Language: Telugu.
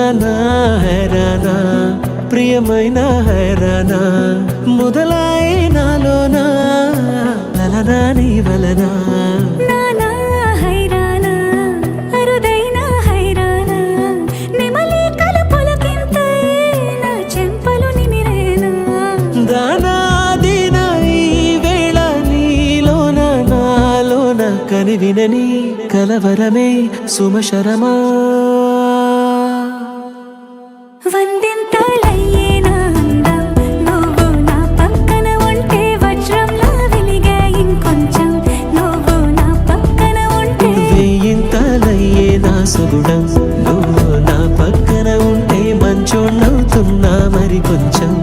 హైరానా హైరానా ప్రియమైన హైరానా మొదలై నాలోనా లలనా నీ వలనా నానా హైరానా అరుదైన హైరానా నెమలి కలుపులకింతై నా చెంపలు నిమిరేనా దానాదిన ఈ వేళ నీలోన నాలోన కనివినని కలవరమే సుమశరమా వందింతలయ్యేనా అందం నువ్వు నా పక్కన ఉంటే వజ్రంలా వెలిగే ఇంకొంచెం నువ్వు నా పక్కన ఉంటే వెయ్యింతలయ్యే నా సుగుణం నువ్వు నా పక్కన ఉంటే మంచోళ్ళవుతున్నా మరి కొంచెం